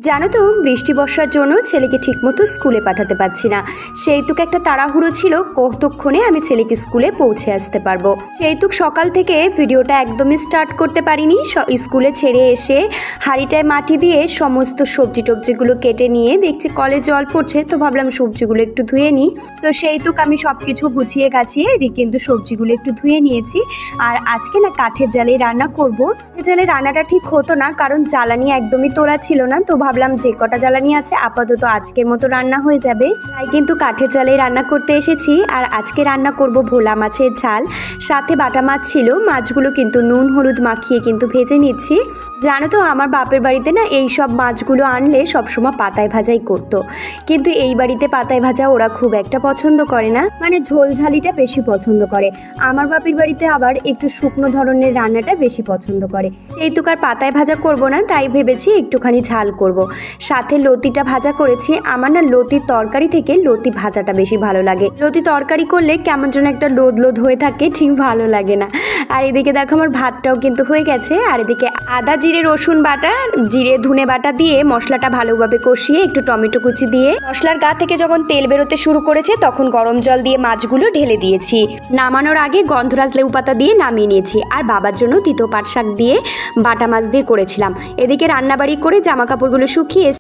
জানো তো বৃষ্টি বর্ষার জন্য ছেলেকে ঠিকমতো স্কুলে পাঠাতে পারছি না। সেইটুক একটা তাড়াহুড়ো ছিল কতক্ষণে আমি ছেলেকে স্কুলে পৌঁছে আসতে পারবো। সেইটুক সকাল থেকে ভিডিওটা একদমই স্টার্ট করতে পারিনি। স্কুলে ছেড়ে এসে হাঁড়িটায় মাটি দিয়ে সমস্ত সবজি টবজিগুলো কেটে নিয়ে দেখছি কলে জল পড়ছে, তো ভাবলাম সবজিগুলো একটু ধুয়ে নিই। তো সেইটুক আমি সব কিছু গুছিয়ে গাছিয়ে এদিকে কিন্তু সবজিগুলো একটু ধুয়ে নিয়েছি। আর আজকে না কাঠের জালে রান্না করবো। জালে রান্নাটা ঠিক হতো না, কারণ জ্বালানি একদমই তোলা ছিল না। তো ভাবলাম যে কটা জ্বালানি আছে আপাতত আজকের মতো রান্না হয়ে যাবে, তাই কিন্তু কাঠের জালে রান্না করতে এসেছি। আর আজকে রান্না করব ভোলা মাছের ঝাল, সাথে বাটা মাছ ছিল। মাছগুলো কিন্তু নুন হলুদ মাখিয়ে কিন্তু ভেজে নিচ্ছি। জানো তো আমার বাপের বাড়িতে না এই সব মাছগুলো আনলে সবসময় পাতায় ভাজাই করতো, কিন্তু এই বাড়িতে পাতায় ভাজা ওরা খুব একটা পছন্দ করে না, মানে ঝোল ঝালিটা বেশি পছন্দ করে। আমার বাপের বাড়িতে আবার একটু শুকনো ধরনের রান্নাটা বেশি পছন্দ করে। এই তো আর পাতায় ভাজা করব না, তাই ভেবেছি একটুখানি ঝাল করব। সাথে লতিটা ভাজা করেছি। আমার না লতির তরকারি থেকে লতি ভাজাটা বেশি ভালো লাগে। লতি তরকারি করলে কেমন যেন একটা লোদ লোদ হয়ে থাকে, ঠিক ভালো লাগে না। আর এদিকে দেখো আমার ভাতটাও কিন্তু হয়ে গেছে। আর এদিকে আদা জিরে রসুন বাটা, জিরে ধনে বাটা দিয়ে মশলাটা ভালোভাবে কষিয়ে একটু টমেটো কুচি দিয়ে মশলার গা থেকে যখন তেল বেরোতে শুরু করেছে তখন গরম জল দিয়ে মাছগুলো ঢেলে দিয়েছি। নামানোর আগে গন্ধরাজ লেবু পাতা দিয়ে নামিয়ে নিয়েছি। আর বাবার জন্য তিতো পাট শাক দিয়ে বাটা মাছ দিয়ে করেছিলাম। এদিকে রান্নাবাড়ি করে জামা কাপড়গুলো শুকিয়ে